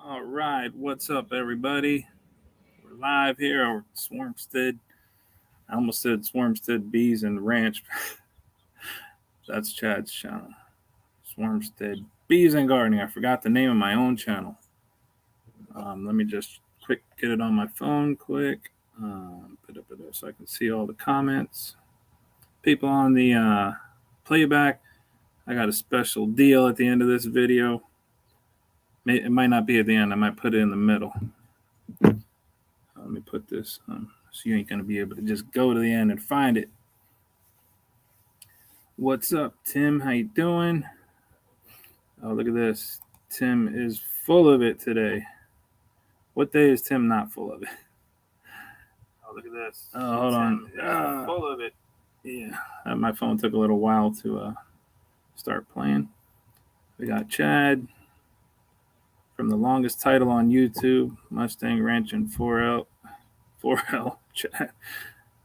All right, what's up, everybody? We're live here on Swarmstead. I almost said Swarmstead Bees and Ranch. That's Chad's channel. Swarmstead Bees and Gardening. I forgot the name of my own channel. Let me just get it on my phone quick. Put it up so I can see all the comments. People on the playback, I got a special deal at the end of this video. It might not be at the end. I might put it in the middle. Let me put this so you ain't going to be able to just go to the end and find it. What's up, Tim? How you doing? Oh, look at this. Tim is full of it today. What day is Tim not full of it? Oh, look at this. Oh, hold on. Full of it. Yeah, my phone took a little while to start playing. We got Chad from the longest title on YouTube, Mustang Ranch and 4L Chad,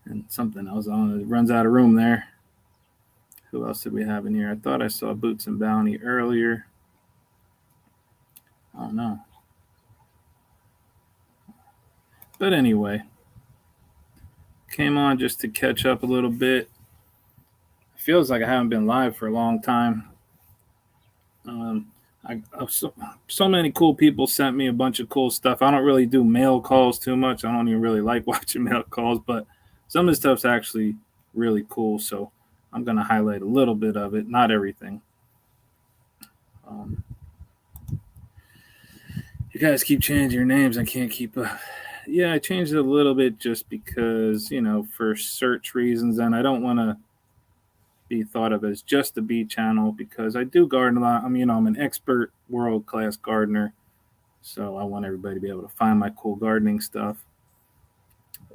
and something else on it. Runs out of room there. Who else did we have in here? I thought I saw Boots and Bounty earlier. Oh no. But anyway, came on just to catch up a little bit. It feels like I haven't been live for a long time. So many cool people sent me a bunch of cool stuff. I don't really do mail calls too much. I don't even really like watching mail calls, but some of the stuff's actually really cool. So I'm going to highlight a little bit of it, not everything. You guys keep changing your names. I can't keep up. Yeah, I changed it a little bit just because, for search reasons, and I don't want to be thought of as just a bee channel because I do garden a lot. I'm an expert world-class gardener, so I want everybody to be able to find my cool gardening stuff.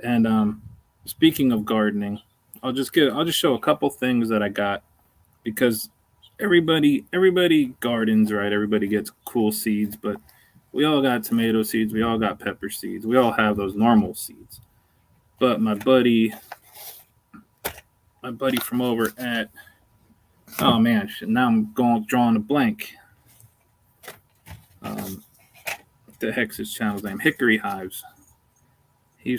And speaking of gardening, I'll just show a couple things that I got because everybody gardens, right? Everybody gets cool seeds, but we all got tomato seeds, we all got pepper seeds, we all have those normal seeds. But my buddy from over at, oh man, now I'm drawing a blank. What the heck's his channel's name? Hickory Hives. He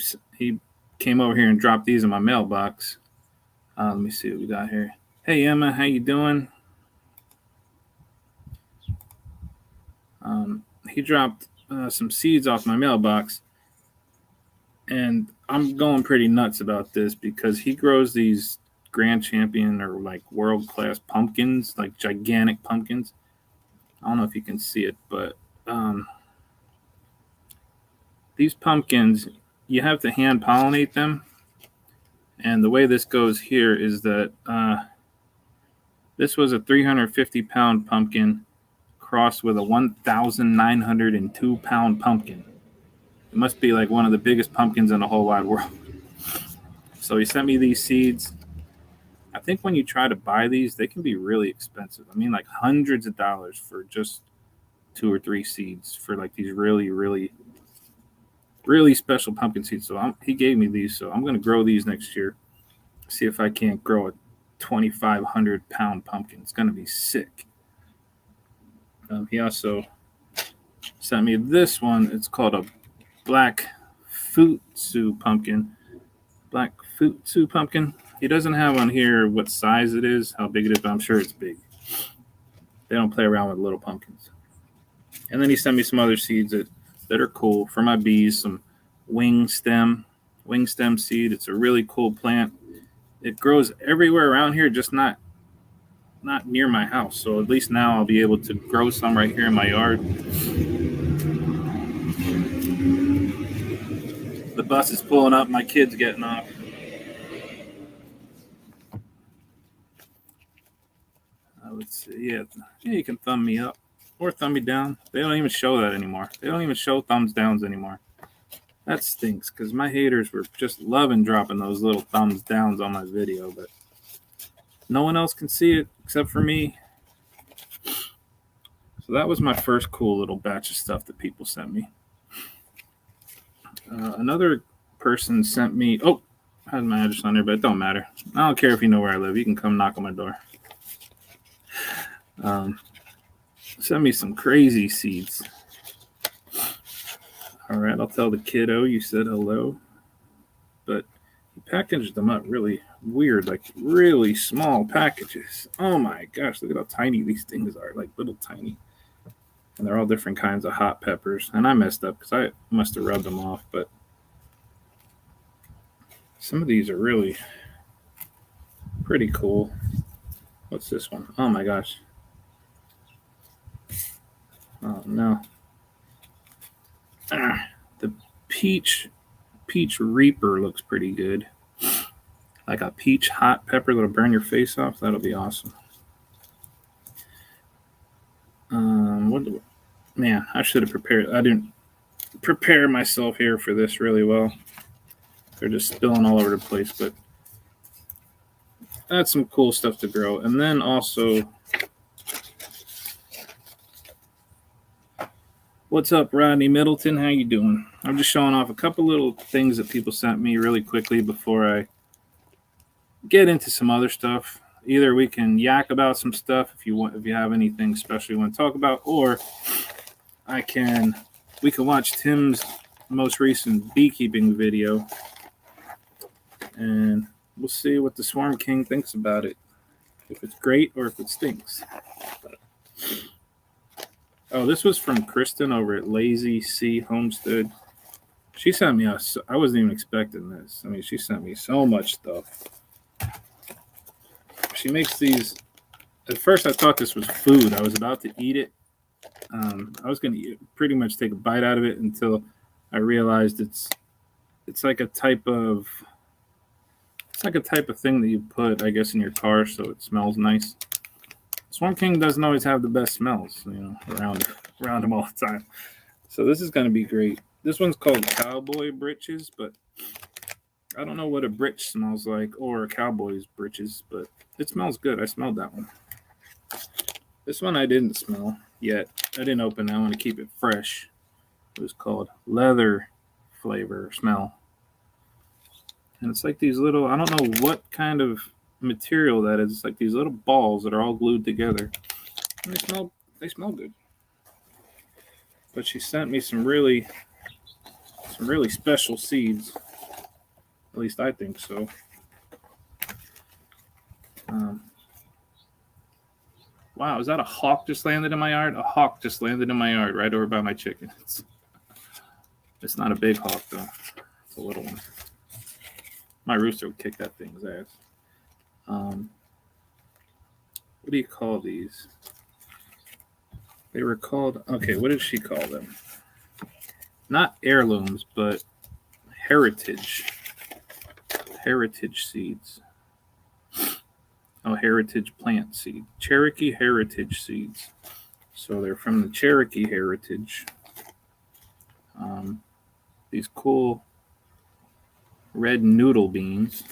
came over here and dropped these in my mailbox. Let me see what we got here. Hey Emma, how you doing? He dropped some seeds off my mailbox, and I'm going pretty nuts about this because he grows these Grand Champion or like world-class pumpkins, like gigantic pumpkins. I don't know if you can see it, but these pumpkins, you have to hand pollinate them. And the way this goes here is that this was a 350-pound pumpkin crossed with a 1,902-pound pumpkin. It must be like one of the biggest pumpkins in the whole wide world. So he sent me these seeds. I think when you try to buy these, they can be really expensive. I mean, like hundreds of dollars for just 2 or 3 seeds for like these really, really, really special pumpkin seeds. So he gave me these, so I'm going to grow these next year. See if I can't grow a 2,500-pound pumpkin. It's going to be sick. He also sent me this one. It's called a black futsu pumpkin. Black futsu pumpkin. He doesn't have on here what size it is, how big it is, but I'm sure it's big. They don't play around with little pumpkins. And then he sent me some other seeds that are cool for my bees. Some wing stem seed. It's a really cool plant. It grows everywhere around here, just not near my house. So at least now I'll be able to grow some right here in my yard. The bus is pulling up. My kid's getting off. Let's see. Yeah, you can thumb me up or thumb me down. They don't even show that anymore. They don't even show thumbs downs anymore. That stinks because my haters were just loving dropping those little thumbs downs on my video, but no one else can see it except for me. So that was my first cool little batch of stuff that people sent me. Another person sent me, I have my address on there, but it don't matter. I don't care if you know where I live. You can come knock on my door. Sent me some crazy seeds. All right, I'll tell the kiddo you said hello. But he packaged them up really weird, like really small packages. Oh my gosh, look at how tiny these things are, like little tiny. And they're all different kinds of hot peppers. And I messed up because I must have rubbed them off, but some of these are really pretty cool. What's this one? Oh my gosh. Oh no. The peach reaper looks pretty good. Like a peach hot pepper that'll burn your face off. That'll be awesome. Man, I should have prepared. I didn't prepare myself here for this really well. They're just spilling all over the place, but that's some cool stuff to grow. And then also, what's up, Rodney Middleton? How you doing? I'm just showing off a couple little things that people sent me really quickly before I get into some other stuff. Either we can yak about some stuff if you have anything special you want to talk about, or we can watch Tim's most recent beekeeping video, and we'll see what the Swarm King thinks about it. If it's great or if it stinks. Oh, this was from Kristen over at Lazy Sea Homestead. She sent me I wasn't even expecting this. I mean, she sent me so much stuff. She makes these. At first, I thought this was food. I was about to eat it. I was going to pretty much take a bite out of it until I realized it's like a type of thing that you put, I guess, in your car so it smells nice. Swarm King doesn't always have the best smells, around him all the time. So this is going to be great. This one's called Cowboy Britches, but I don't know what a britch smells like or a cowboy's britches, but it smells good. I smelled that one. This one I didn't smell yet. I didn't open that one to keep it fresh. It was called Leather Flavor Smell. And it's like these little, I don't know what kind of material that is. It's like these little balls that are all glued together. And they smell good. But she sent me some really special seeds. At least I think so. Wow, is that a hawk just landed in my yard? A hawk just landed in my yard right over by my chickens. It's not a big hawk, though. It's a little one. My rooster would kick that thing's ass. What do you call these? They were called, okay, what did she call them? Not heirlooms, but heritage seeds. Oh, heritage plant seed. Cherokee heritage seeds. So they're from the Cherokee heritage. These cool red noodle beans.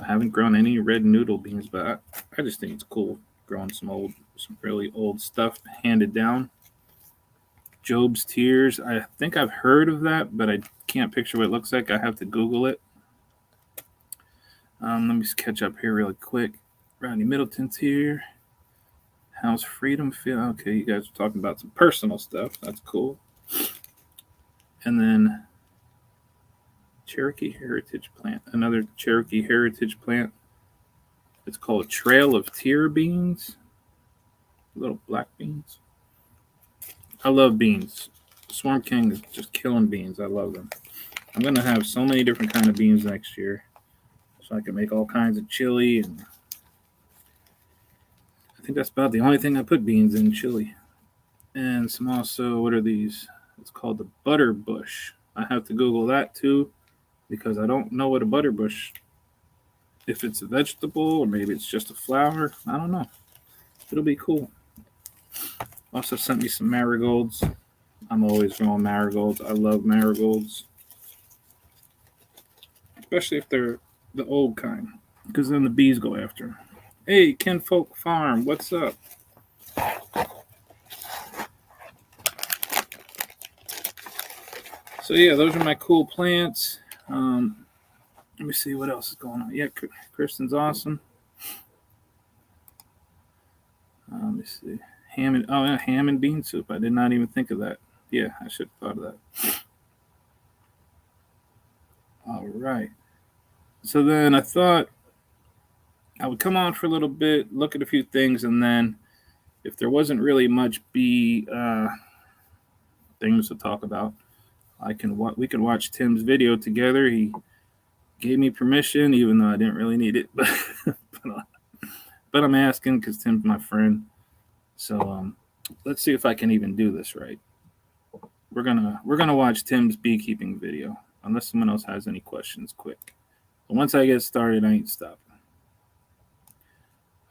I haven't grown any red noodle beans, but I just think it's cool growing some really old stuff handed down. Job's Tears. I think I've heard of that, but I can't picture what it looks like. I have to Google it. Let me just catch up here really quick. Rodney Middleton's here. How's freedom feel? Okay, you guys are talking about some personal stuff. That's cool. And then Cherokee Heritage Plant. Another Cherokee Heritage Plant. It's called Trail of Tear Beans. Little black beans. I love beans. Swarm King is just killing beans. I love them. I'm going to have so many different kind of beans next year. So I can make all kinds of chili. And I think that's about the only thing I put beans in, chili. And some also, what are these? It's called the butterbush. I have to Google that too, because I don't know what a butterbush, if it's a vegetable or maybe it's just a flower. I don't know. It'll be cool. Also sent me some marigolds. I'm always growing marigolds. I love marigolds. Especially if they're the old kind, because then the bees go after them. Hey, Kinfolk Farm, what's up? So yeah, those are my cool plants. Let me see what else is going on. Yeah, Kristen's awesome. Let me see. Ham and bean soup. I did not even think of that. Yeah, I should have thought of that. All right. So then I thought I would come on for a little bit, look at a few things, and then if there wasn't really much bee things to talk about, we can watch Tim's video together. He gave me permission, even though I didn't really need it, but but I'm asking because Tim's my friend. So let's see if I can even do this right. We're gonna watch Tim's beekeeping video, unless someone else has any questions. Quick. But once I get started, I ain't stopping.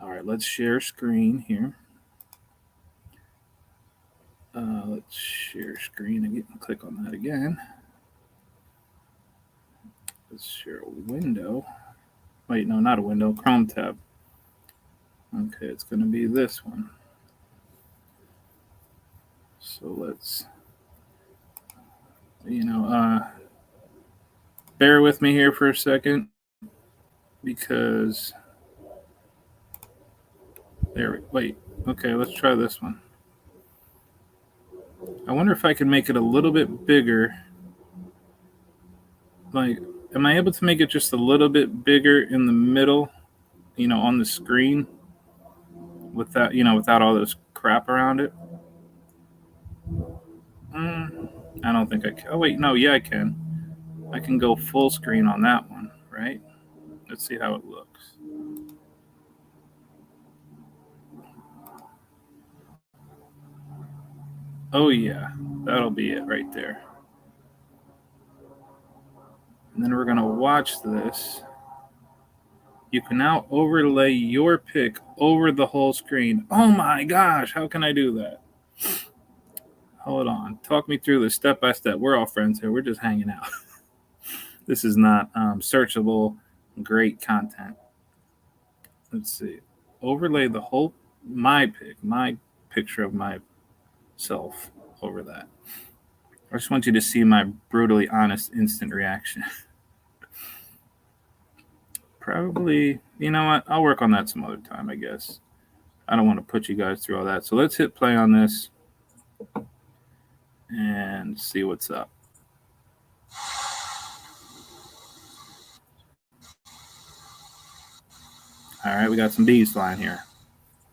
All right, let's share screen here. Let's share screen again. Click on that again. Let's share a window. Wait, no, not a window. Chrome tab. Okay, it's going to be this one. So let's, bear with me here for a second because wait. Okay, let's try this one. I wonder if I can make it a little bit bigger. Like, am I able to make it just a little bit bigger in the middle, on the screen without all this crap around it? I don't think I can. Oh, wait, no, yeah, I can. I can go full screen on that one, right? Let's see how it looks. Oh, yeah, that'll be it right there. And then we're going to watch this. You can now overlay your pick over the whole screen. Oh my gosh, how can I do that? Hold on. Talk me through this step by step. We're all friends here. We're just hanging out. This is not searchable, great content. Let's see. Overlay the whole, my picture of myself over that. I just want you to see my brutally honest instant reaction. Probably, you know what? I'll work on that some other time, I guess. I don't want to put you guys through all that. So let's hit play on this and see what's up. All right, we got some bees flying here.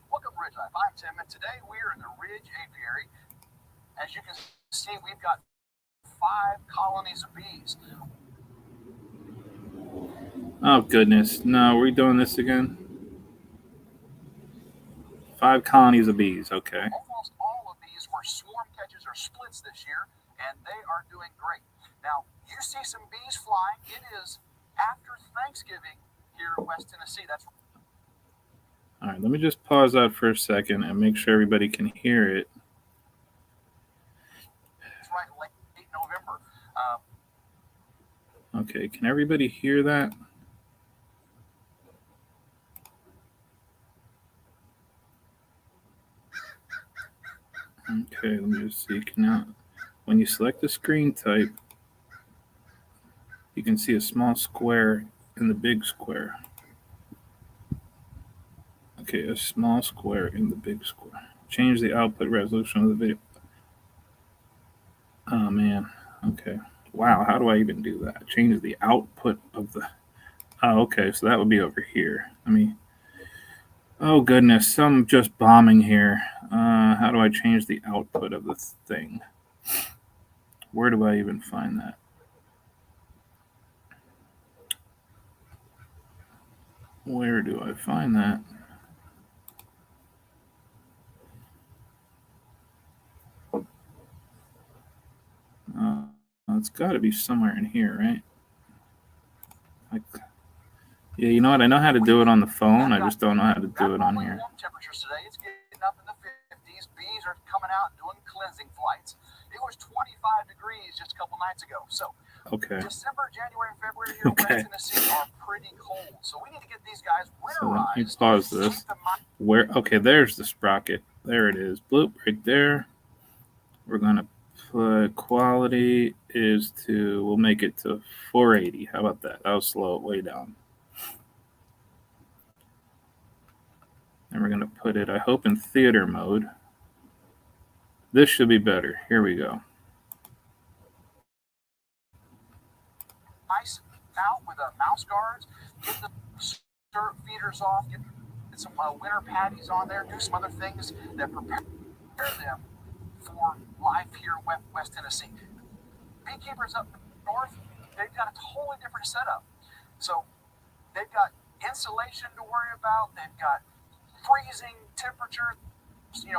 Welcome to Ridgelife. I'm Tim, and today we're in the Ridge Apiary. As you can see, we've got 5 colonies of bees. Oh, goodness. No, are we doing this again? 5 colonies of bees, okay. Almost all of these were swarm catches or splits this year, and they are doing great. Now, you see some bees flying. It is after Thanksgiving here in West Tennessee. That's all right, let me just pause that for a second and make sure everybody can hear it. It's right late November. Okay, can everybody hear that? Okay, let me just see. When you select the screen type, you can see a small square in the big square. Okay, a small square in the big square. Change the output resolution of the video. Oh, man. Okay. Wow, how do I even do that? Change the output of the... Oh, okay, so that would be over here. Oh, goodness, I'm just bombing here. How do I change the output of the thing? Where do I even find that? Where do I find that? It's got to be somewhere in here, right? Yeah, you know what? I know how to do it on the phone. I just don't know how to do it on here. Temperatures today. It's getting up in the 50s. Bees are coming out and doing cleansing flights. It was 25 degrees just a couple nights ago. So okay. December, January, and February here in West Tennessee are pretty cold. So we need to get these guys winterized. So let me pause this. Where? Okay, there's the sprocket. There it is. Bloop, right there. We're going to put quality we'll make it to 480. How about that? That'll slow it way down. And we're going to put it, I hope, in theater mode. This should be better. Here we go. the mouse guards, get the syrup feeders off, get some winter patties on there, do some other things that prepare them for life here in West Tennessee. Beekeepers up north, they've got a totally different setup. So they've got insulation to worry about. They've got freezing temperatures,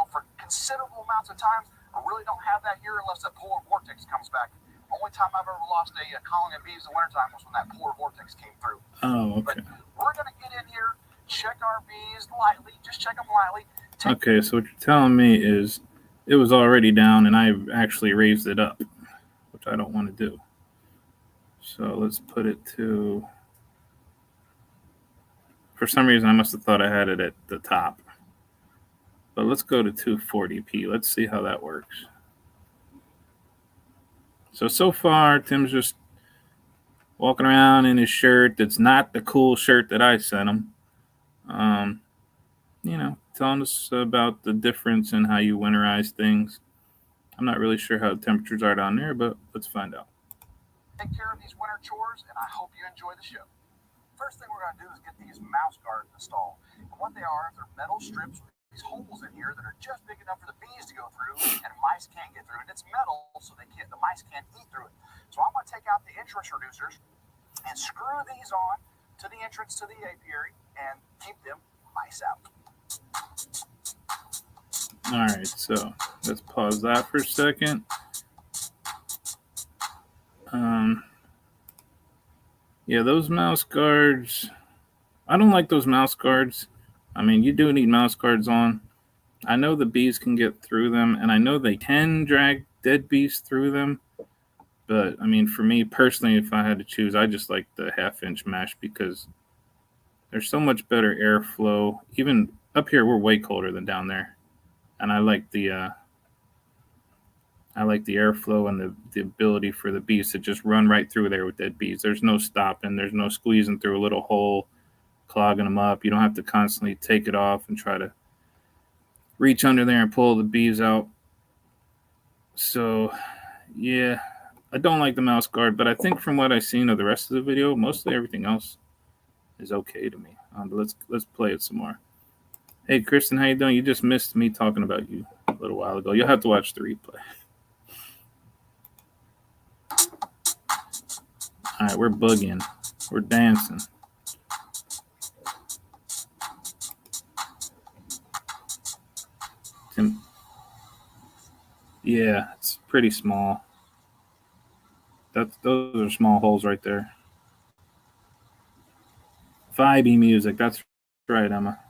for considerable amounts of time. I really don't have that here unless that polar vortex comes back. Only time I've ever lost a colony of bees in the wintertime was when that polar vortex came through. Oh, okay. But we're going to get in here, check our bees lightly, just check them lightly. Okay, so what you're telling me is it was already down and I actually raised it up, which I don't want to do. So let's put it to, for some reason I must have thought I had it at the top. But let's go to 240p. Let's see how that works. So far, Tim's just walking around in his shirt that's not the cool shirt that I sent him. Telling us about the difference in how you winterize things. I'm not really sure how the temperatures are down there, but let's find out. Take care of these winter chores, and I hope you enjoy the show. First thing we're going to do is get these mouse guards installed. And what they are, they're metal strips with these holes in here that are just big enough for the bees to go through, and mice can't get through. And it's metal, so the mice can't eat through it. So I'm going to take out the entrance reducers and screw these on to the entrance to the apiary and keep them mice out. All right, so let's pause that for a second. Yeah, those mouse guards, I don't like those mouse guards. I mean, you do need mouse guards on. I know the bees can get through them, and I know they can drag dead bees through them. But, I mean, for me personally, if I had to choose, I just like the half-inch mesh because there's so much better airflow. Even up here, we're way colder than down there. And I like the airflow and the ability for the bees to just run right through there with dead bees. There's no stopping. There's no squeezing through a little hole, clogging them up. You don't have to constantly take it off and try to reach under there and pull the bees out. So, yeah, I don't like the mouse guard, but I think from what I've seen of the rest of the video, mostly everything else is okay to me. But let's play it some more. Hey, Kristen, how you doing? You just missed me talking about you a little while ago. You'll have to watch the replay. All right, we're boogieing. We're dancing. Yeah, it's pretty small. Those are small holes right there. Vibey music. That's right, Emma.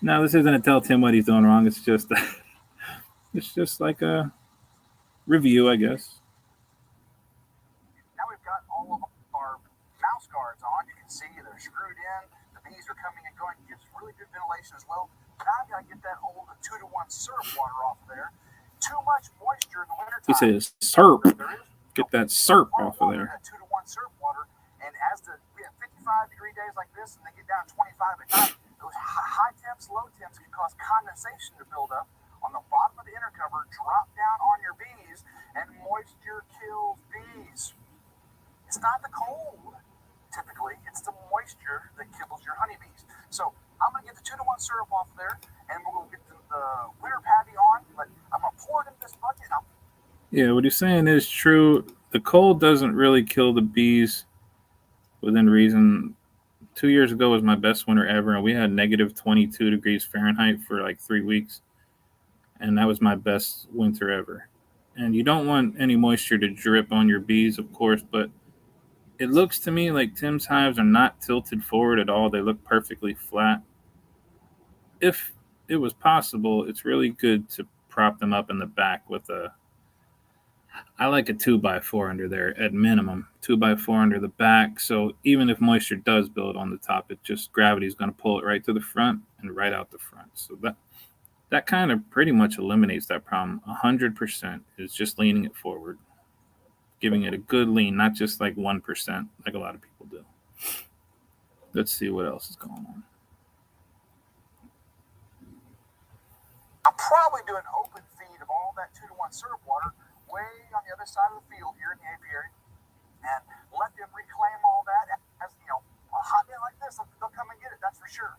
No, this isn't to tell Tim what he's doing wrong. It's just like a review, I guess. Now we've got all of our mouse guards on. You can see they're screwed in. The bees are coming and going. It gives really good ventilation as well. Now I've got to get that old 2-to-1 syrup water off of there. Too much moisture in the wintertime. He says syrup. Get that syrup off of there. 2-to-1 syrup water. And as we have 55-degree days like this, and they get down to 25 at night, those high temps, low temps can cause condensation to build up on the bottom of the inner cover, drop down on your bees, and moisture kills bees. It's not the cold, typically. It's the moisture that kills your honeybees. So I'm going to get the 2-to-1 syrup off there, and we'll get the winter patty on, but I'm going to pour it in this bucket. Yeah, what he's saying is true. The cold doesn't really kill the bees within reason. 2 years ago was my best winter ever, and we had negative 22 degrees Fahrenheit for like 3 weeks, and that was my best winter ever. And you don't want any moisture to drip on your bees, of course, but it looks to me like Tim's hives are not tilted forward at all. They look perfectly flat. If it was possible, it's really good to prop them up in the back with I like a 2x4 under there at minimum, 2x4 under the back. So even if moisture does build on the top, gravity is going to pull it right to the front and right out the front. So that kind of pretty much eliminates that problem. 100% is just leaning it forward, giving it a good lean, not just like 1% like a lot of people do. Let's see what else is going on. I'll probably do an open feed of all that 2-to-1 syrup water way on the other side of the field here in the apiary. And and reclaim all that. As you know, a hot day like this, they'll come and get it. That's for sure.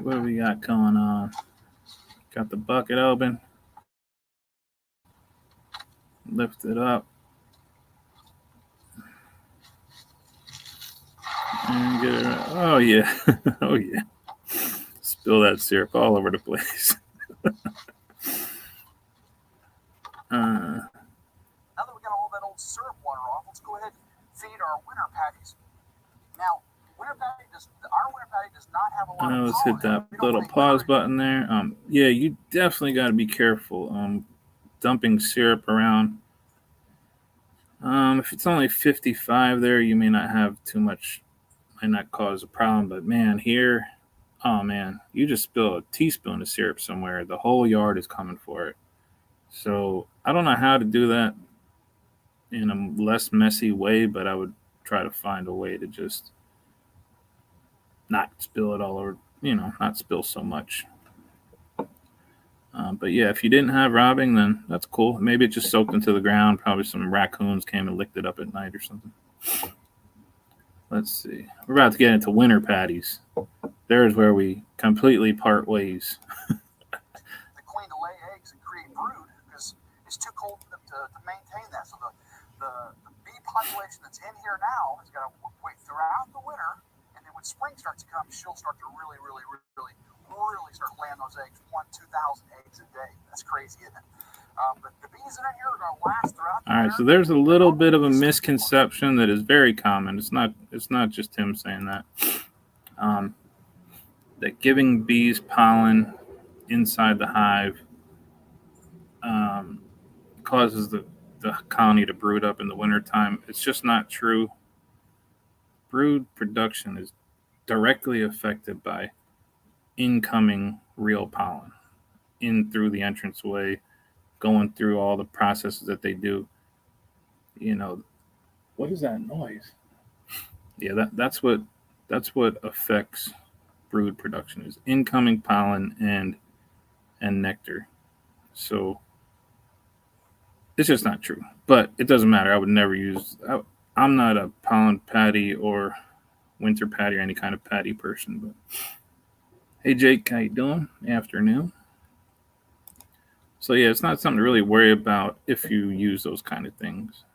What do we got going on? Got the bucket open. Lift it up. And get it right. Oh, yeah. Oh, yeah. Spill that syrup all over the place. Now that we got all that old syrup water off, let's go ahead and feed our winter patties. Now, our winter patty does not have a lot of let's hit that little pause button there. Yeah, you definitely got to be careful dumping syrup around. If it's only 55 there, you may not have too much, might not cause a problem. But man, here, oh man, you just spill a teaspoon of syrup somewhere, the whole yard is coming for it. So I don't know how to do that in a less messy way, but I would try to find a way to just not spill it all over, not spill so much. But yeah, if you didn't have robbing, then that's cool. Maybe it just soaked into the ground. Probably some raccoons came and licked it up at night or something. Let's see. We're about to get into winter patties. There's where we completely part ways. The queen to lay eggs and create brood because it's too cold for them to maintain that. So the bee population that's in here now has got to wait throughout the winter, and then when spring starts to come, she'll start to really start laying those eggs. 2,000 eggs a day. That's crazy, isn't it? But the bees in here are going to last throughout the winter. All right, so there's a little bit of a misconception that is very common. It's not just him saying that. That giving bees pollen inside the hive causes the colony to brood up in the wintertime. It's just not true. Brood production is directly affected by incoming real pollen in through the entranceway, going through all the processes that they do. What is that noise? Yeah, that's what affects brood production is incoming pollen and nectar. So it's just not true, but it doesn't matter. I would never use. I'm not a pollen patty or winter patty or any kind of patty person. But hey, Jake, how you doing? Afternoon. So yeah, it's not something to really worry about if you use those kind of things.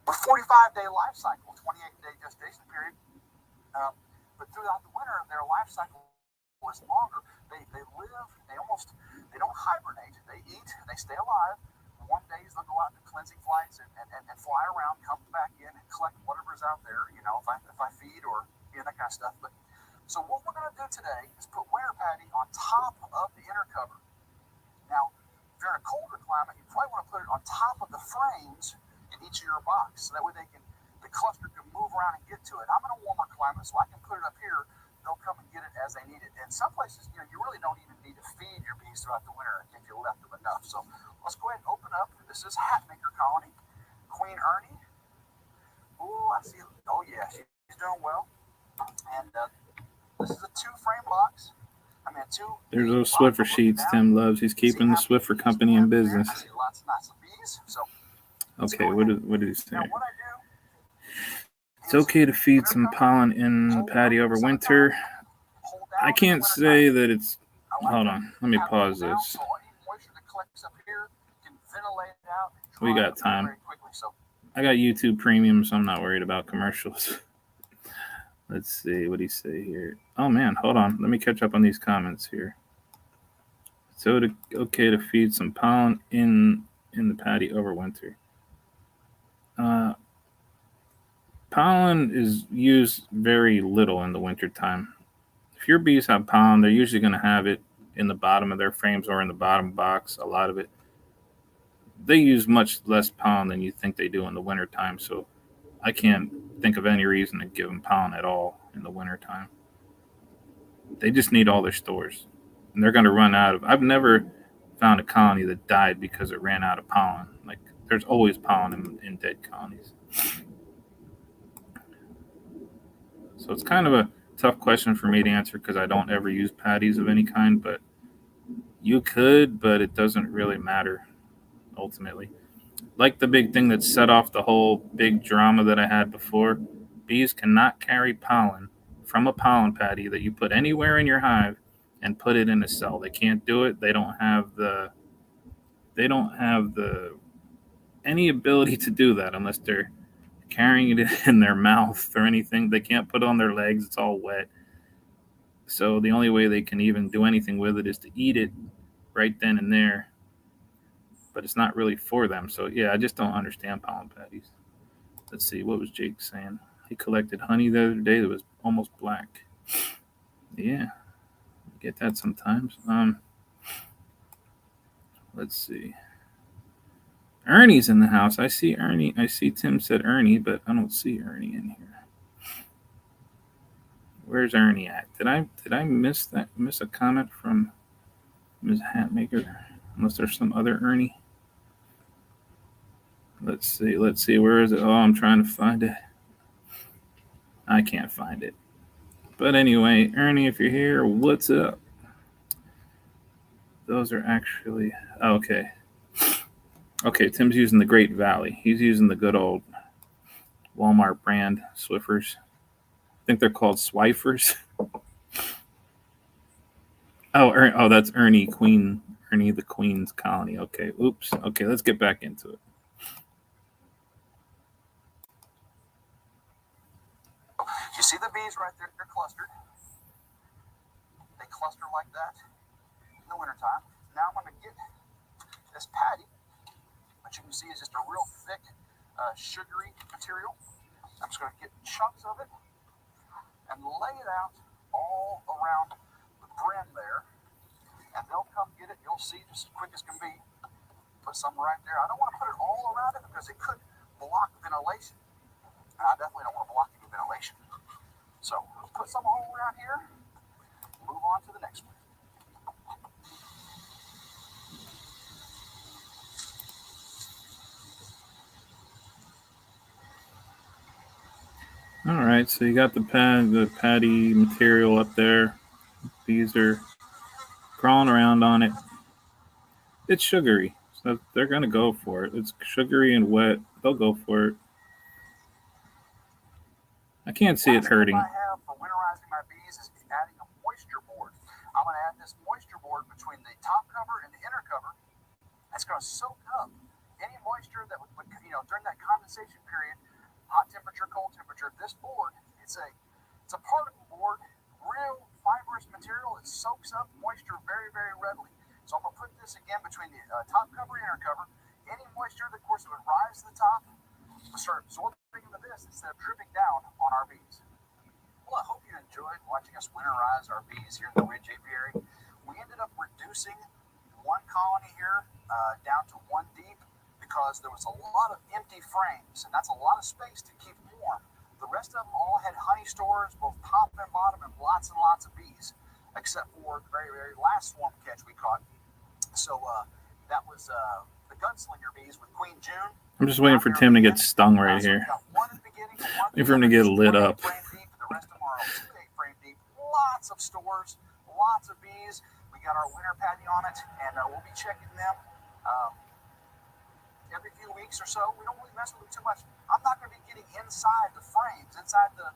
A 45-day life cycle, 28-day gestation period. But throughout the winter, their life cycle was longer. They live. They don't hibernate. They eat. They stay alive. Warm days, they'll go out to cleansing flights and fly around, come back in and collect whatever's out there. If I feed or that kind of stuff. But so what we're going to do today is put winter patty on top of the inner cover. Now, if you're in a colder climate, you probably want to put it on top of the frames in each of your box, so that way the cluster can move around and get to it. I'm in a warmer climate, so I can put it up here. They'll come and get it as they need it. And some places, you really don't even need to feed your bees throughout the winter if you left them enough. So let's go ahead and open up. This is Hatmaker Colony, Queen Ernie. Oh, I see. Oh yeah, she's doing well. And this is a 2-frame box. There's those Swiffer sheets Tim loves. He's keeping the Swiffer company in business. Okay, what did he say? It's okay to feed some pollen in the patty over winter. I can't say that it's... Hold on. Let me pause this. We got time. I got YouTube Premium, so I'm not worried about commercials. Let's see. What do you say here? Oh, man. Hold on. Let me catch up on these comments here. So okay to feed some pollen in the patty over winter. Pollen is used very little in the wintertime. If your bees have pollen, they're usually going to have it in the bottom of their frames or in the bottom box, a lot of it. They use much less pollen than you think they do in the wintertime, so I can't think of any reason to give them pollen at all in the wintertime. They just need all their stores, and they're going to run out of... I've never found a colony that died because it ran out of pollen. Like, there's always pollen in dead colonies. So it's kind of a tough question for me to answer because I don't ever use patties of any kind, but you could, but it doesn't really matter ultimately. Like the big thing that set off the whole big drama that I had before, bees cannot carry pollen from a pollen patty that you put anywhere in your hive and put it in a cell. They can't do it. They don't have the any ability to do that unless they're carrying it in their mouth or anything. They can't put it on their legs. It's all wet. So the only way they can even do anything with it is to eat it right then and there. But it's not really for them. So yeah, I just don't understand pollen patties. Let's see, what was Jake saying? He collected honey the other day that was almost black. Yeah, get that sometimes. Let's see. Ernie's in the house. I see Ernie. I see Tim said Ernie, but I don't see Ernie in here. Where's Ernie at? Did I miss a comment from Ms. Hatmaker? Unless there's some other Ernie. Let's see. Where is it? Oh, I'm trying to find it. I can't find it. But anyway, Ernie, if you're here, what's up? Those are actually okay. Okay, Tim's using the Great Valley. He's using the good old Walmart brand Swiffers. I think they're called Swifers. Oh, that's Ernie Queen. Ernie the Queen's Colony. Okay, oops. Okay, let's get back into it. You see the bees right there? They're clustered. They cluster like that in the wintertime. Now I'm going to get this patty, which you can see is just a real thick, sugary material. I'm just going to get chunks of it and lay it out all around the brim there. And they'll come get it. You'll see just as quick as can be. Put some right there. I don't want to put it all around it because it could block ventilation. And I definitely don't want to block any ventilation. So put some all around here. Move on to the next one. All right, so you got the patty material up there. Bees are crawling around on it. It's sugary, so they're gonna go for it. It's sugary and wet. They'll go for it. I can't see it hurting. Last tip I have for winterizing my bees is adding a moisture board. I'm going to add this moisture board between the top cover and the inner cover. It's going to soak up any moisture that would during that condensation period, hot temperature, cold temperature. This board, it's a particle board, real fibrous material. It soaks up moisture very, very readily. So I'm going to put this again between the top cover and inner cover. Any moisture, of course, that would rise to the top will start absorbing into this instead of dripping down on our bees. Well, I hope you enjoyed watching us winterize our bees here in the Ridge Apiary. We ended up reducing one colony here down to one deep because there was a lot of empty frames, and that's a lot of space to keep warm. The rest of them all had honey stores, both top and bottom, and lots of bees, except for the very, very last swarm catch we caught. So that was the gunslinger bees with Queen June. I'm just waiting for Tim to get stung right here. Waiting for him to get lit up. The rest of them are 2-8 frame deep. Lots of stores, lots of bees. We got our winter patty on it, and we'll be checking them every few weeks or so. We don't really mess with them too much. I'm not going to be getting inside the frames, inside the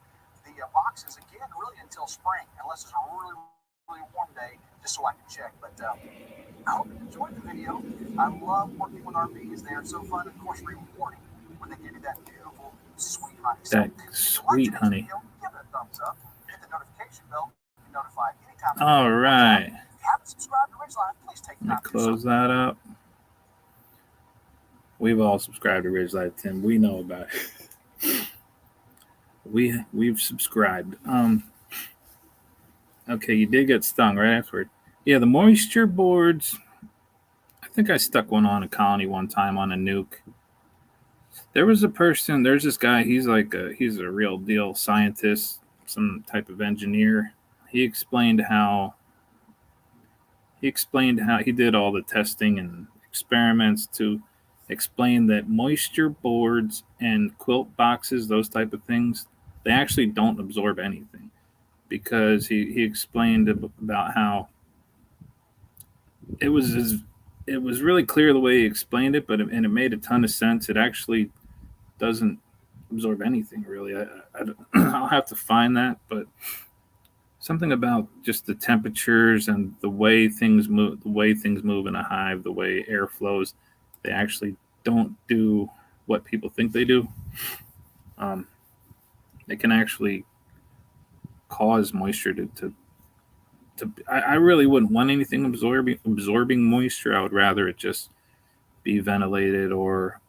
boxes again, really until spring, unless it's a really, really warm day, just so I can check. But I hope you enjoyed the video. I love working with our bees. They are so fun, and of course, rewarding when they give you that beautiful, sweet honey. That sweet honey. Video, give it a thumbs up. Hit the notification bell to be notified anytime. All right. If you haven't subscribed to Ridgelife, please take the time to Close that up. We've all subscribed to Ridgelife, Tim. We know about it. We've subscribed. Okay, you did get stung right afterward. Yeah, the moisture boards. I think I stuck one on a colony one time on a nuke. There was a person. There's this guy. He's a real deal scientist, some type of engineer. He explained how he did all the testing and experiments to explain that moisture boards and quilt boxes, those type of things, they actually don't absorb anything, because he explained about how it was it was really clear the way he explained it, and it made a ton of sense. It actually doesn't absorb anything really. I'll have to find that, but something about just the temperatures and the way things move in a hive, the way air flows, they actually don't do what people think they do. Um, they can actually cause moisture I really wouldn't want anything absorbing moisture. I would rather it just be ventilated or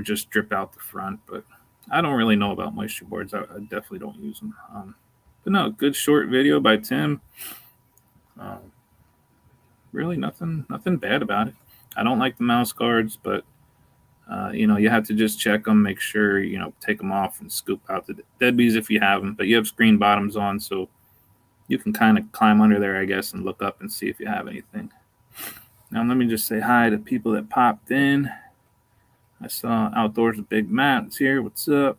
just drip out the front. But I don't really know about moisture boards. I definitely don't use them. But no, good short video by Tim. Really nothing bad about it. I don't like the mouse guards, but you have to just check them, make sure, take them off and scoop out the dead bees if you have them. But you have screen bottoms on, so you can kind of climb under there, I guess, and look up and see if you have anything. Now, let me just say hi to people that popped in. I saw Outdoors with Big Matt's here. What's up?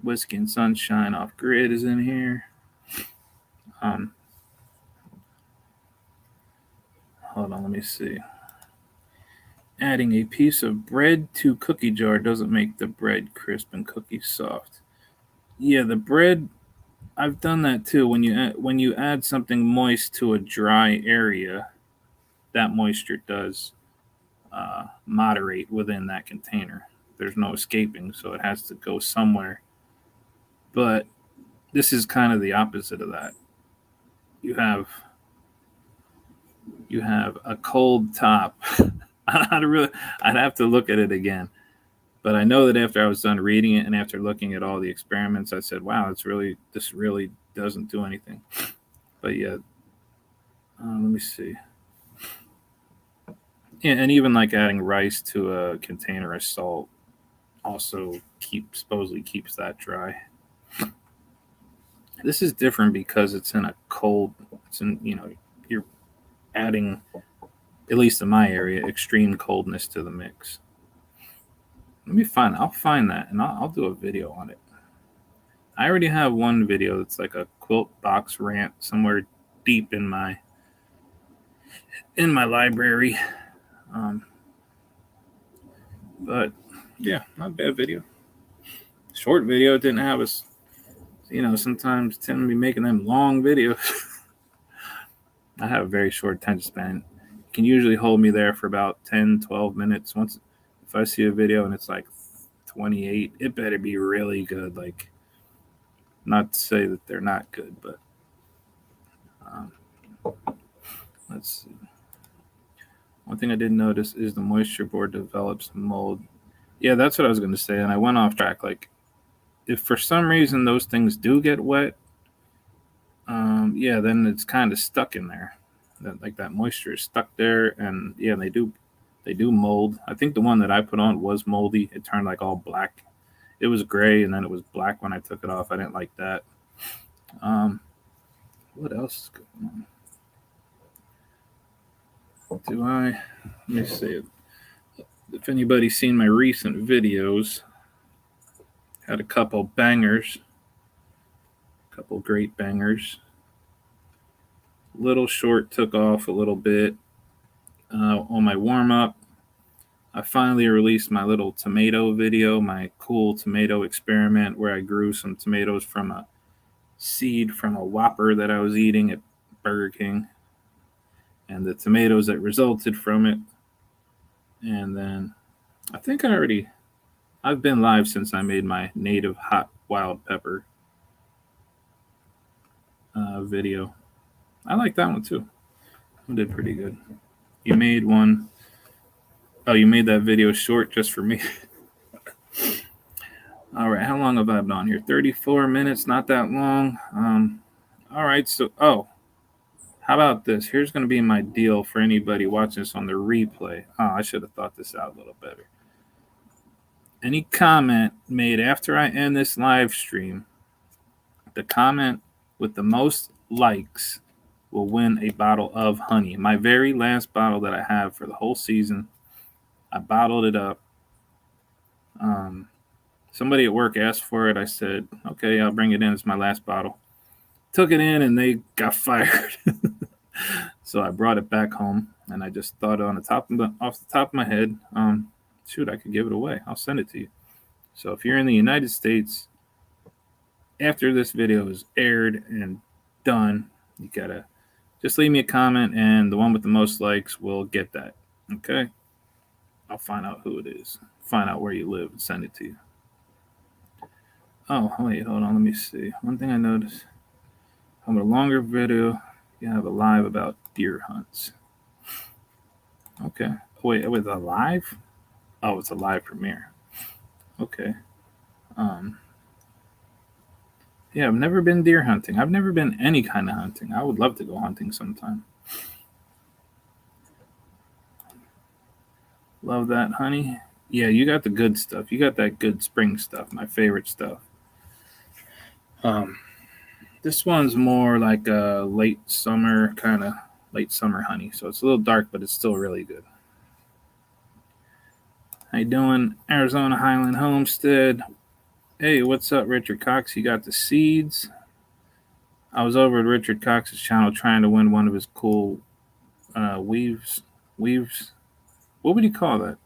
Whiskey and Sunshine Off Grid is in here. Hold on, let me see. Adding a piece of bread to cookie jar doesn't make the bread crisp and cookies soft. Yeah, the bread, I've done that too. When you add something moist to a dry area, that moisture does moderate within that container. There's no escaping, so it has to go somewhere. But this is kind of the opposite of that. You have a cold top. I'd have to look at it again. But I know that after I was done reading it and after looking at all the experiments, I said, wow, this really doesn't do anything. But yeah, let me see. Yeah, and even like adding rice to a container of salt also supposedly keeps that dry. This is different because it's in a cold, you're adding, at least in my area, extreme coldness to the mix. I'll find that and I'll do a video on it. I already have one video that's like a quilt box rant somewhere deep in my library. But yeah, not a bad video. Short video. Didn't have us, sometimes tend to be making them long videos. I have a very short attention span. You can usually hold me there for about 10, 12 minutes. If I see a video and it's like 28, it better be really good. Like, not to say that they're not good, but let's see. One thing I did notice is the moisture board develops mold. Yeah, that's what I was going to say, and I went off track. Like, if for some reason those things do get wet, then it's kind of stuck in there. That moisture is stuck there, and yeah, they do mold. I think the one that I put on was moldy. It turned like all black. It was gray, and then it was black when I took it off. I didn't like that. What else is going on? Let me see. If anybody's seen my recent videos, had a couple bangers. Couple great bangers. Little short took off a little bit on my warm-up. I finally released my little tomato video, my cool tomato experiment where I grew some tomatoes from a seed from a Whopper that I was eating at Burger King, and the tomatoes that resulted from it. And then I think I've been live since I made my native hot wild pepper video. I like that one too. I did pretty good. You made one. Oh, you made that video short just for me. All right, how long have I been on here? 34 minutes, not that long. All right, so, how about this? Here's going to be my deal for anybody watching this on the replay. Oh, I should have thought this out a little better. Any comment made after I end this live stream, the comment with the most likes will win a bottle of honey. My very last bottle that I have for the whole season. I bottled it up. Somebody at work asked for it. I said, okay, I'll bring it in. It's my last bottle. Took it in and they got fired. So I brought it back home and I just thought off the top of my head, shoot, I could give it away. I'll send it to you. So if you're in the United States, after this video is aired and done, you gotta just leave me a comment and the one with the most likes will get that. Okay? I'll find out who it is, find out where you live and send it to you. Oh, wait, hold on, let me see. One thing I noticed, I'm a longer video, you have a live about deer hunts. Okay. Wait, it was a live? Oh, it's a live premiere. Okay. Yeah, I've never been deer hunting. I've never been any kind of hunting. I would love to go hunting sometime. Love that, honey. Yeah, you got the good stuff. You got that good spring stuff, my favorite stuff. This one's more like a late summer honey. So it's a little dark, but it's still really good. How you doing, Arizona Highland Homestead? Hey, what's up, Richard Cox? You got the seeds. I was over at Richard Cox's channel trying to win one of his cool weaves. What would you call that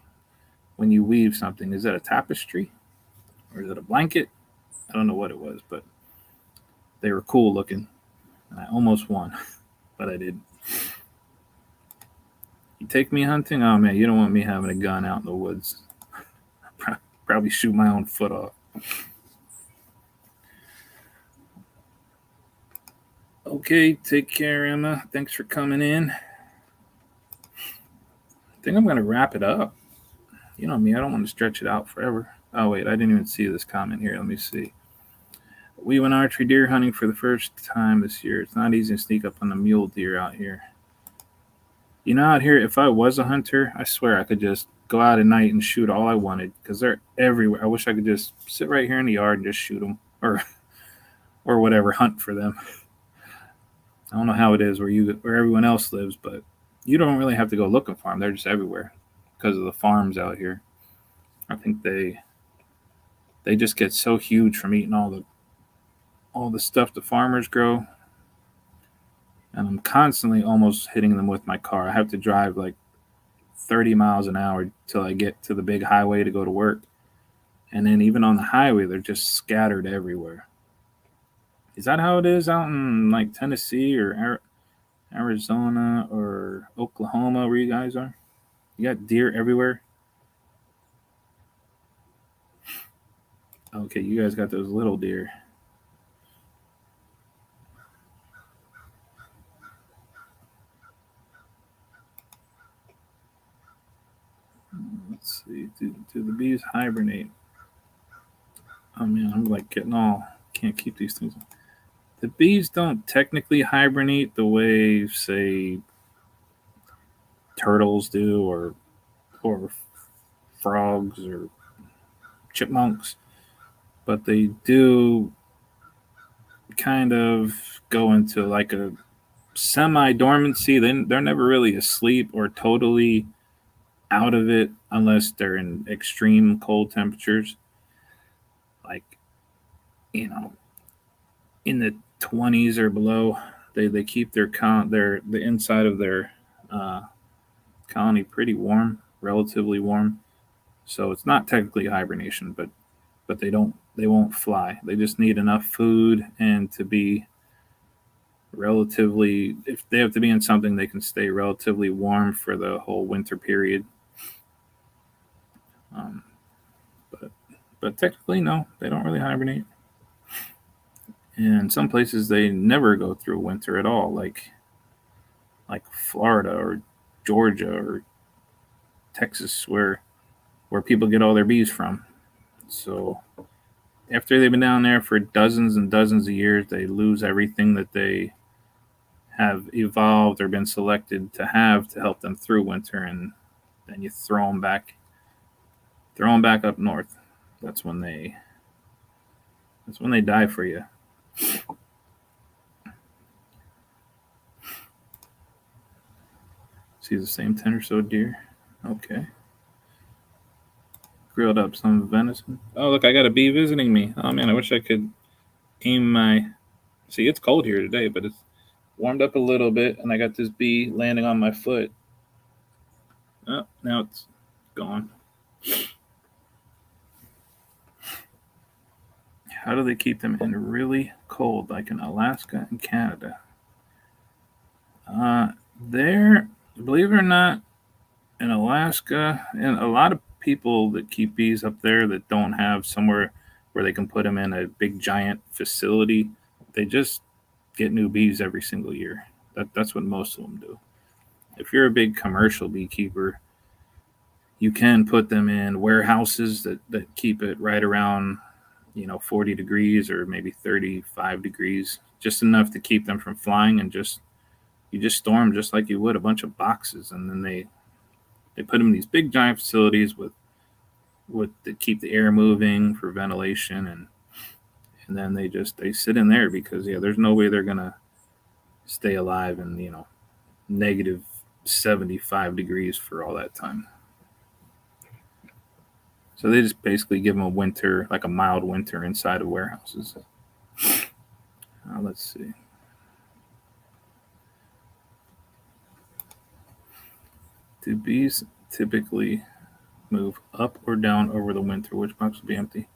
when you weave something? Is that a tapestry or is it a blanket? I don't know what it was, but they were cool looking. And I almost won, but I didn't. You take me hunting? Oh man, you don't want me having a gun out in the woods. Probably shoot my own foot off. Okay, take care, Emma. Thanks for coming in. I think I'm going to wrap it up. You know me, I don't want to stretch it out forever. Oh, wait, I didn't even see this comment here. Let me see. We went archery deer hunting for the first time this year. It's not easy to sneak up on the mule deer out here. You know, out here, if I was a hunter, I swear I could just go out at night and shoot all I wanted because they're everywhere. I wish I could just sit right here in the yard and just shoot them or whatever, hunt for them. I don't know how it is where everyone else lives, but you don't really have to go looking for them. They're just everywhere because of the farms out here. I think they just get so huge from eating all the stuff the farmers grow. And I'm constantly almost hitting them with my car. I have to drive like 30 miles an hour till I get to the big highway to go to work. And then even on the highway, they're just scattered everywhere. Is that how it is out in like Tennessee or Arizona or Oklahoma where you guys are? You got deer everywhere? Okay, you guys got those little deer. Let's see. Do the bees hibernate? Oh man, I'm like can't keep these things. The bees don't technically hibernate the way, say, turtles do or frogs or chipmunks, but they do kind of go into like a semi-dormancy. They're never really asleep or totally out of it unless they're in extreme cold temperatures, like, you know, in the 20s or below. They keep the inside of their colony pretty warm, relatively warm. So it's not technically hibernation, but they won't fly. They just need enough food and to be relatively, if they have to be in something, they can stay relatively warm for the whole winter period. But technically, no, they don't really hibernate. And some places they never go through winter at all, like Florida or Georgia or Texas, where people get all their bees from. So after they've been down there for dozens and dozens of years, they lose everything that they have evolved or been selected to have to help them through winter, and then you throw them back up north. That's when they die for you. See the same 10 or so deer. Okay. grilled up some venison. Oh, look, I got a bee visiting me. Oh man, I wish I could aim my. See, it's cold here today, but it's warmed up a little bit, and I got this bee landing on my foot. Oh, now it's gone. How do they keep them in really cold, like in Alaska and Canada? There, believe it or not, in Alaska, and a lot of people that keep bees up there that don't have somewhere where they can put them in a big giant facility, they just get new bees every single year. That's what most of them do. If you're a big commercial beekeeper, you can put them in warehouses that keep it right around 40 degrees or maybe 35 degrees, just enough to keep them from flying, and you just store them just like you would a bunch of boxes, and then they put them in these big giant facilities with to keep the air moving for ventilation, and then they sit in there because there's no way they're gonna stay alive in negative 75 degrees for all that time. So they just basically give them a winter, like a mild winter inside of warehouses. Let's see. Do bees typically move up or down over the winter? Which box will be empty?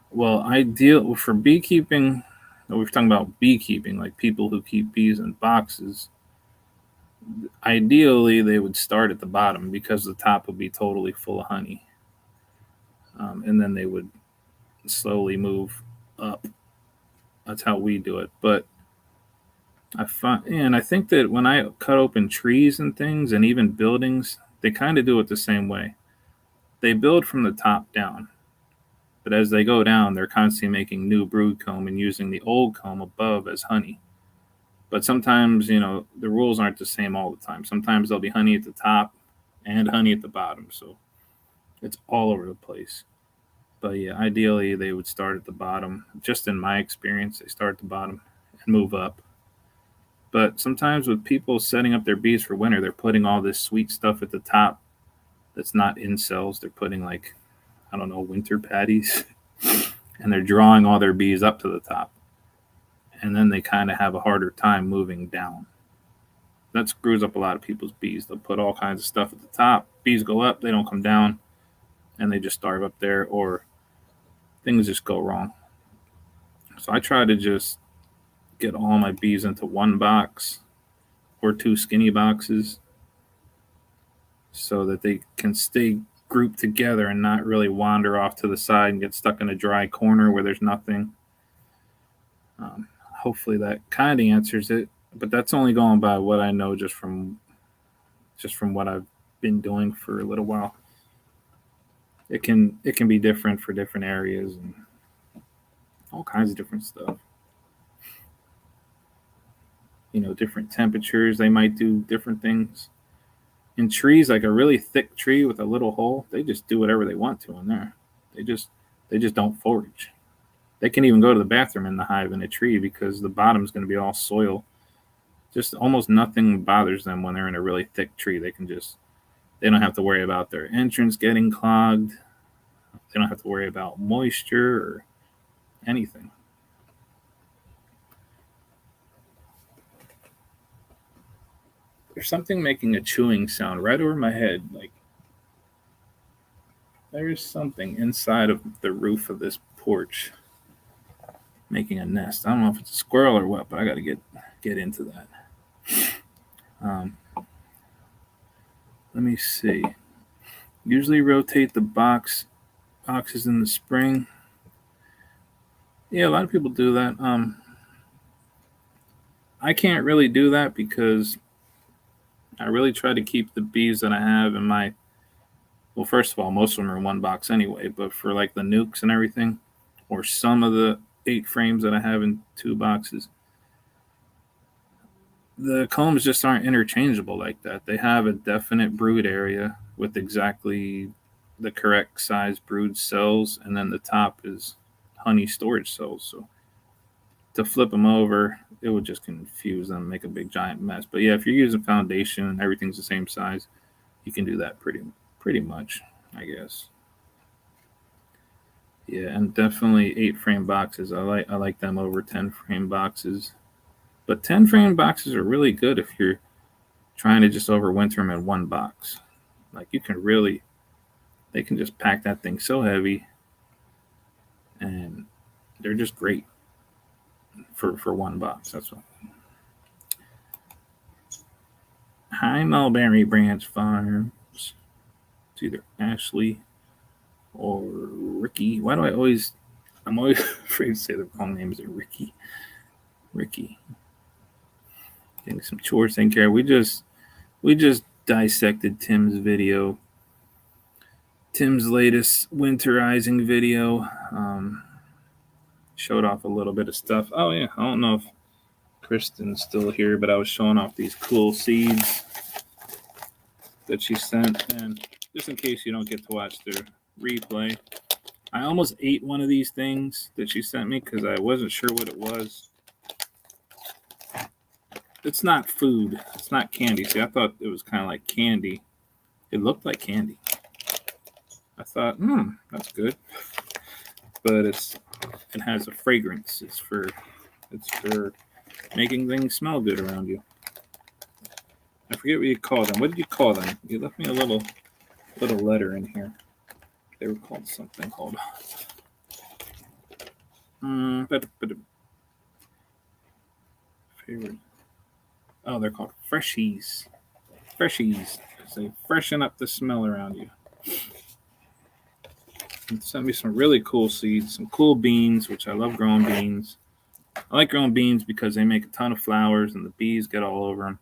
Well, ideal for beekeeping, we're talking about beekeeping, like people who keep bees in boxes. Ideally, they would start at the bottom because the top would be totally full of honey. And then they would slowly move up. That's how we do it. But I think that when I cut open trees and things and even buildings, they kind of do it the same way. They build from the top down. But as they go down, they're constantly making new brood comb and using the old comb above as honey. But sometimes, the rules aren't the same all the time. Sometimes there'll be honey at the top and honey at the bottom. So it's all over the place. But yeah, ideally they would start at the bottom. Just in my experience, they start at the bottom and move up. But sometimes with people setting up their bees for winter, they're putting all this sweet stuff at the top that's not in cells. They're putting winter patties, and they're drawing all their bees up to the top. And then they kind of have a harder time moving down. That screws up a lot of people's bees. They'll put all kinds of stuff at the top. Bees go up, they don't come down, and they just starve up there, or things just go wrong. So I try to just get all my bees into one box or two skinny boxes so that they can stay grouped together and not really wander off to the side and get stuck in a dry corner where there's nothing. Hopefully that kind of answers it, but that's only going by what I know just from what I've been doing for a little while. It can be different for different areas and all kinds of different stuff. Different temperatures, they might do different things. In trees, like a really thick tree with a little hole, they just do whatever they want to in there. They just don't forage. They can even go to the bathroom in the hive in a tree because the bottom's going to be all soil. Just almost nothing bothers them when they're in a really thick tree. They don't have to worry about their entrance getting clogged. They don't have to worry about moisture or anything. There's something making a chewing sound right over my head. Like there's something inside of the roof of this porch making a nest. I don't know if it's a squirrel or what, but I got to get into that. Let me see. Usually rotate the boxes in the spring. Yeah, a lot of people do that. I can't really do that because I really try to keep the bees that I have in my. Well, first of all, most of them are in one box anyway, but for like the nukes and everything, or some of the 8 frames that I have in 2 boxes, the combs just aren't interchangeable like that. They have a definite brood area with exactly the correct size brood cells, and then the top is honey storage cells. So to flip them over, it would just confuse them, make a big giant mess. But yeah, if you're using foundation and everything's the same size, you can do that pretty much, I guess. Yeah, and definitely 8-frame boxes. I like them over 10-frame boxes. But 10-frame boxes are really good if you're trying to just overwinter them in one box. Like you can really, they can just pack that thing so heavy, and they're just great for one box. That's what. Hi, Mulberry Branch Farms. It's either Ashley or Ricky. Why do I always? I'm always afraid to say the wrong name. Is it Ricky? Ricky. Getting some chores taken care of. We just dissected Tim's video. Tim's latest winterizing video. Showed off a little bit of stuff. Oh yeah, I don't know if Kristen's still here, but I was showing off these cool seeds that she sent, and just in case you don't get to watch the replay, I almost ate one of these things that she sent me because I wasn't sure what it was. It's not food. It's not candy. See, I thought it was kind of like candy. It looked like candy. I thought, that's good. But it has a fragrance. It's for making things smell good around you. I forget what you call them. What did you call them? You left me a little letter in here. They were called something. Hold on. Favorite. Oh, they're called freshies. Freshies. They freshen up the smell around you. And sent me some really cool seeds, some cool beans, which I love growing beans. I like growing beans because they make a ton of flowers and the bees get all over them.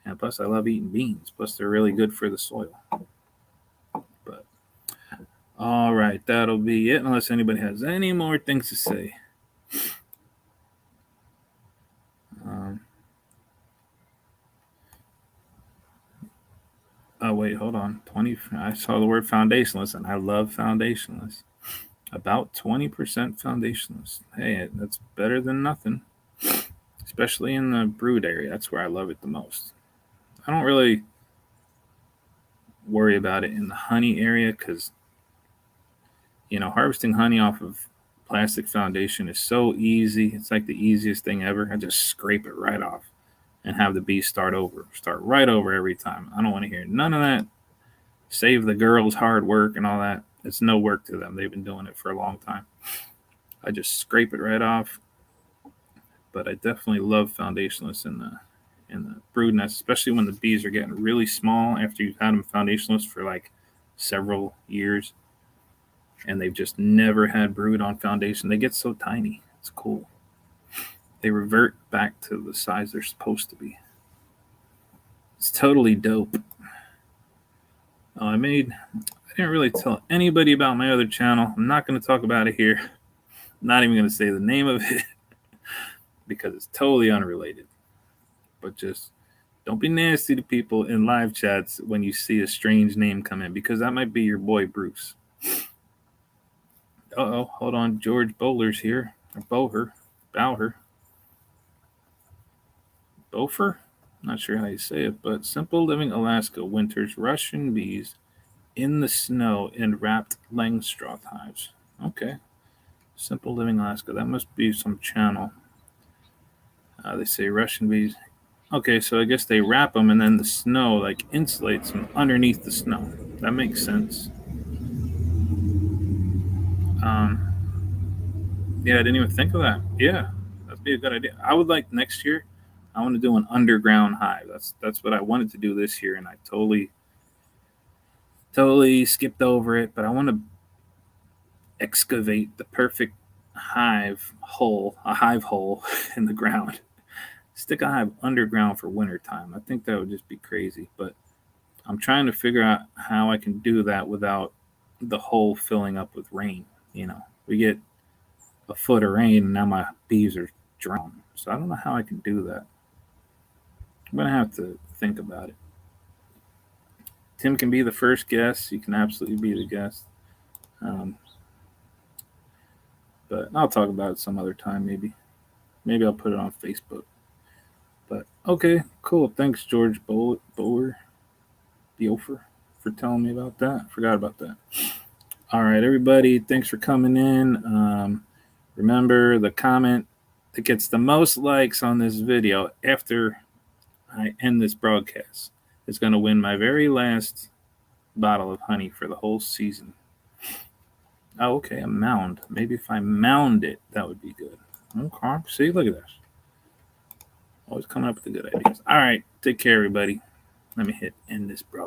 And plus, I love eating beans. Plus, they're really good for the soil. But all right, that'll be it. Unless anybody has any more things to say. Oh wait, hold on. 20. I saw the word foundationless, and I love foundationless. About 20% foundationless. Hey, that's better than nothing. Especially in the brood area. That's where I love it the most. I don't really worry about it in the honey area because harvesting honey off of plastic foundation is so easy. It's like the easiest thing ever. I just scrape it right off and have the bees start right over every time. I don't want to hear none of that. Save the girls' hard work and all that. It's no work to them. They've been doing it for a long time. I just scrape it right off. But I definitely love foundationless in the brood nest, especially when the bees are getting really small after you've had them foundationless for like several years, and they've just never had brood on foundation. They get so tiny. It's cool. They revert back to the size they're supposed to be. It's totally dope. I didn't really tell anybody about my other channel. I'm not going to talk about it here. I'm not even going to say the name of it because it's totally unrelated. But just don't be nasty to people in live chats when you see a strange name come in, because that might be your boy Bruce. Hold on. George Bowler's here. Or Bowher. Bofer? Not sure how you say it, but Simple Living Alaska winters Russian bees in the snow in wrapped Langstroth hives. Okay. Simple Living Alaska. That must be some channel. They say Russian bees. Okay, so I guess they wrap them and then the snow like insulates them underneath the snow. That makes sense. Yeah, I didn't even think of that. Yeah, that'd be a good idea. I would like next year. I want to do an underground hive. That's what I wanted to do this year, and I totally skipped over it. But I want to excavate the perfect a hive hole in the ground. Stick a hive underground for wintertime. I think that would just be crazy. But I'm trying to figure out how I can do that without the hole filling up with rain. We get a foot of rain and now my bees are drowned. So I don't know how I can do that. I'm going to have to think about it. Tim can be the first guest. You can absolutely be the guest. But I'll talk about it some other time, maybe. Maybe I'll put it on Facebook. But okay, cool. Thanks, George Bower, for telling me about that. Forgot about that. All right, everybody. Thanks for coming in. Remember, the comment that gets the most likes on this video after I end this broadcast is going to win my very last bottle of honey for the whole season. Oh, okay, a mound. Maybe if I mound it, that would be good. Okay, see, look at this. Always coming up with the good ideas. All right, take care, everybody. Let me hit end this broadcast.